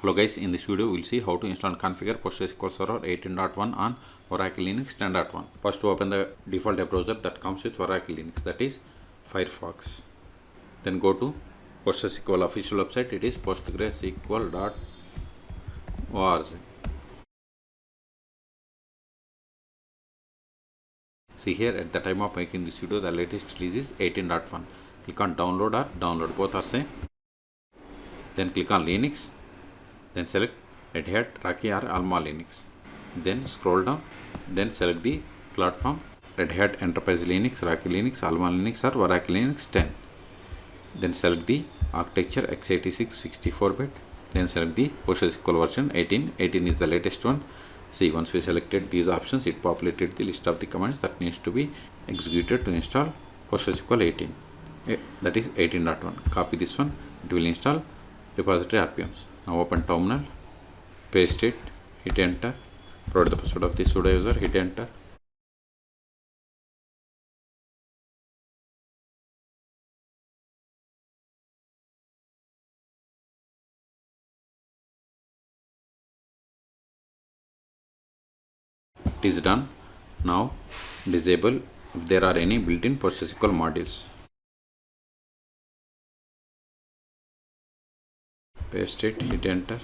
Hello guys, in this video we will see how to install and configure PostgreSQL Server 18.1 on Oracle Linux 10.1. First open the default web browser that comes with Oracle Linux, that is Firefox. Then go to PostgreSQL official website, it is postgresql.org. See here, at the time of making this video, the latest release is 18.1. Click on download or download, both are same. Then click on Linux. Then select Red Hat, Rocky or Alma Linux. Then scroll down. Then select the platform Red Hat Enterprise Linux, Rocky Linux, Alma Linux or Oracle Linux 10. Then select the architecture x86 64-bit. Then select the PostgreSQL version 18. 18 is the latest one. See, once we selected these options, it populated the list of the commands that needs to be executed to install PostgreSQL 18. That is 18.1. Copy this one. It will install repository RPMs. Now open terminal, paste it, hit enter, provide the password of the sudo user, hit enter. It is done. Now disable if there are any built-in PostgreSQL modules. Paste it, hit enter.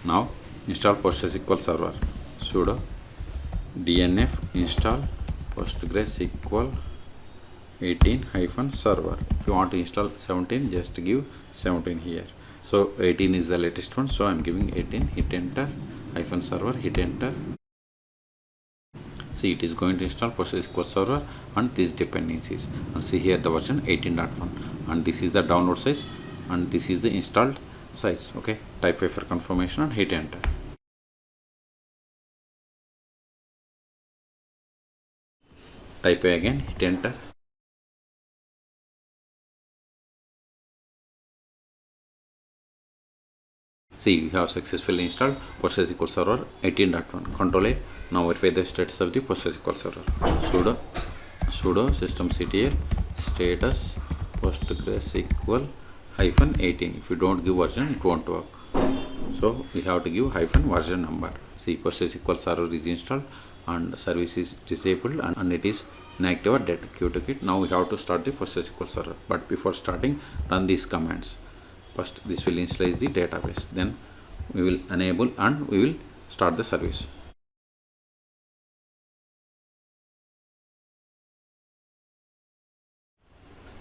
Now install PostgreSQL Server. Sudo dnf install PostgreSQL 18-server. If you want to install 17, just give 17 here. So 18 is the latest one, so I am giving 18. Hit enter. -server, hit enter. See, it is going to install PostgreSQL Server and these dependencies. And see here the version 18.1, and this is the download size and this is the installed size. Okay, type A for confirmation and hit enter. Type A again, hit enter. See, we have successfully installed PostgreSQL Server 18.1. Control A. Now verify the status of the PostgreSQL Server. Sudo systemctl status PostgreSQL -18. If you don't give version, it won't work. So we have to give -version number. See, PostgreSQL Server is installed and service is disabled and it is inactive or dead. Q2kit. Now we have to start the PostgreSQL Server. But before starting, run these commands. First, this will initialize the database. Then we will enable and we will start the service.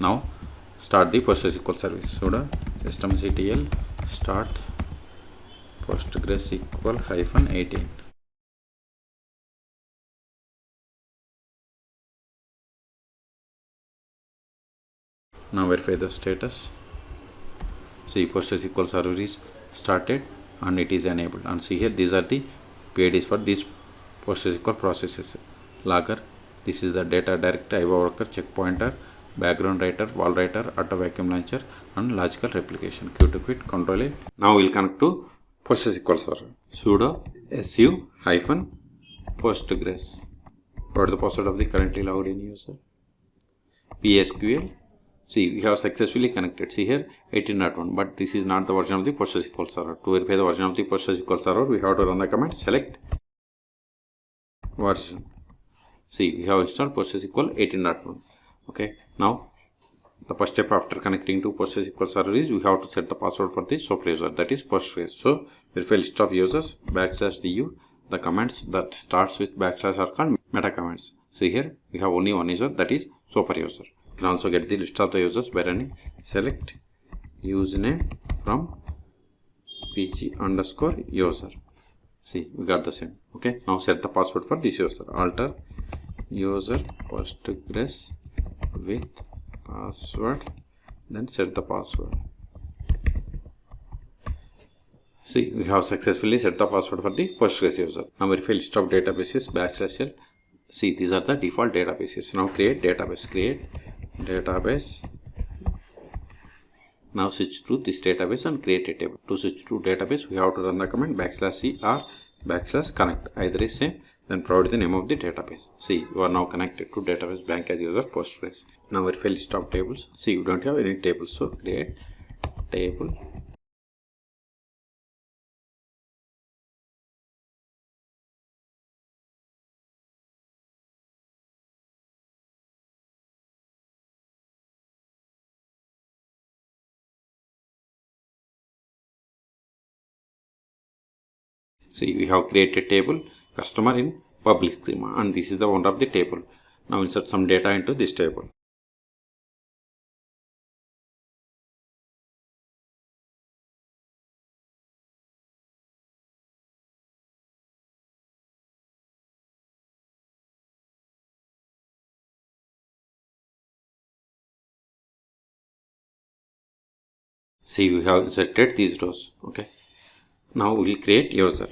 Now start the PostgreSQL service. Sudo systemctl start PostgreSQL -18. Now verify the status. See, PostgreSQL Server is started and it is enabled. And see here, these are the PIDs for these PostgreSQL processes. Logger, this is the data directory, IO worker, checkpointer, background writer, wall writer, auto vacuum launcher, and logical replication. Q2kit, Control A. Now we will connect to PostgreSQL Server. Sudo su-postgres. Provide the password of the currently logged in user. PSQL. See, we have successfully connected. See here 18.1, but this is not the version of the PostgreSQL Server. To verify the version of the PostgreSQL Server, we have to run the command select version. See, we have installed PostgreSQL 18.1. Okay, now the first step after connecting to PostgreSQL Server is we have to set the password for the super user, that is Postgres. So verify list of users /du. The commands that starts with / are called meta commands. See here, we have only one user, that is super user. You can also get the list of the users by running select username from pg_user. See, we got the same. Okay, now set the password for this user. Alter user Postgres with password, then set the password. See, we have successfully set the password for the Postgres user. Now verify list of databases /l. See, these are the default databases. Now create database. Create database. Now switch to this database and create a table. To switch to database, we have to run the command /c or /connect. Either is same. Then provide the name of the database. See, you are now connected to database bank as user Postgres. Now verify list of tables. See, you don't have any tables, so create table. See, we have created table customer in public schema, and this is the owner of the table. Now insert some data into this table. See, we have inserted these rows. Okay. Now we will create user.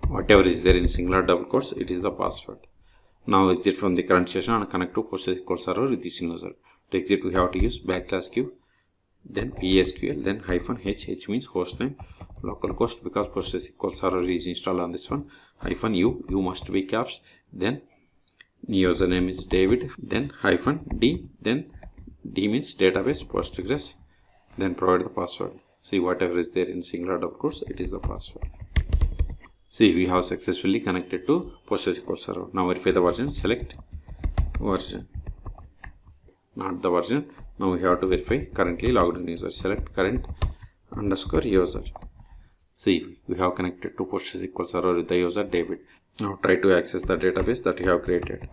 Whatever is there in singular double quotes, it is the password. Now exit from the current session and connect to PostgreSQL server with this user. To exit, we have to use /q, then PSQL, then -h. H means hostname, localhost because PostgreSQL server is installed on this one. -u, u must be caps. Then username is David. Then -d. Then d means database Postgres. Then provide the password. See, whatever is there in singular double quotes, it is the password. See, we have successfully connected to PostgreSQL server. Now verify the version. Select version, not the version. Now we have to verify currently logged in user. Select current _user. See, we have connected to PostgreSQL server with the user David. Now try to access the database that you have created.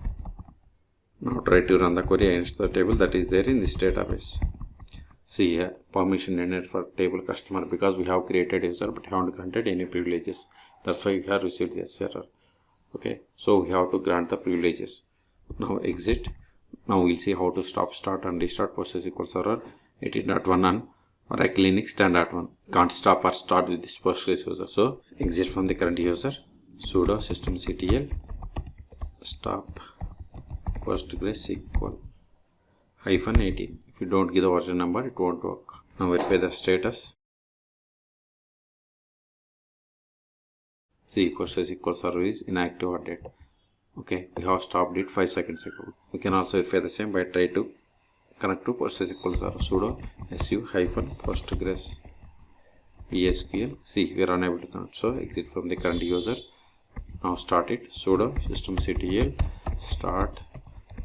Now try to run the query against the table that is there in this database. See here, permission needed for table customer because we have created user but haven't granted any privileges. That's why we have received this error. Okay, so we have to grant the privileges. Now exit. Now we'll see how to stop, start and restart PostgreSQL server 18.1 and Oracle Linux 10.1. Can't stop or start with this Postgres user. So exit from the current user. Sudo systemctl stop PostgreSQL -18. If you don't give the version number, it won't work. Now verify the status. See, PostgreSQL server is inactive or dead. Okay, we have stopped it 5 seconds ago. We can also verify the same by try to connect to PostgreSQL server. Sudo su-postgres PSQL. See, we are unable to connect. So exit from the current user. Now start it. Sudo systemctl start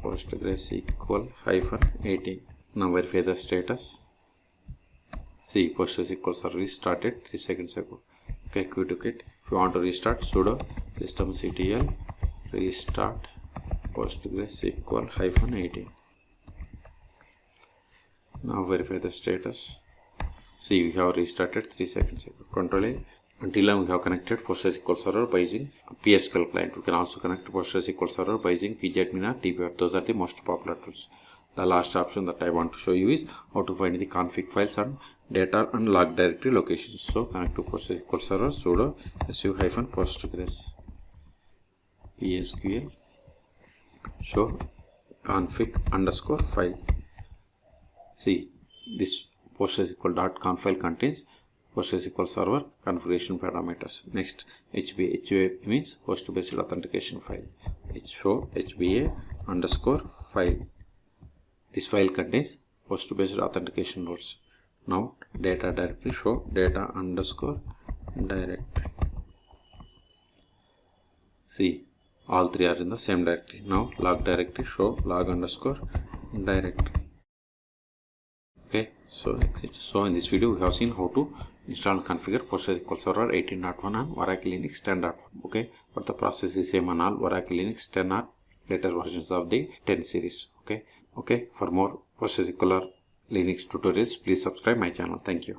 PostgreSQL -18. Now verify the status. See, PostgreSQL server is started 3 seconds ago. Okay, quit. If you want to restart, sudo systemctl restart PostgreSQL -18. Now verify the status. See, we have restarted 3 seconds ago. Control A. Until now we have connected PostgreSQL server by using PSQL client. We can also connect to PostgreSQL server by using pgadmin or dbot. Those are the most popular tools. The last option that I want to show you is how to find the config files and data and log directory locations. So connect to PostgreSQL server, sudo su-postgres PSQL show config _file. See, this PostgreSQL.conf file contains PostgreSQL server configuration parameters. Next, HBA. HBA means host based authentication file. Show HBA _file. This file contains host based authentication rules. Now data directory, show data _directory. See, all three are in the same directory. Now log directory, show log _directory. Okay, so exit. So in this video we have seen how to install and configure PostgreSQL server 18.1 and Oracle Linux 10.1. Okay, but the process is same on all Oracle Linux 10 or later versions of the 10 series. Okay, for more PostgreSQL or Linux tutorials, please subscribe my channel. Thank you.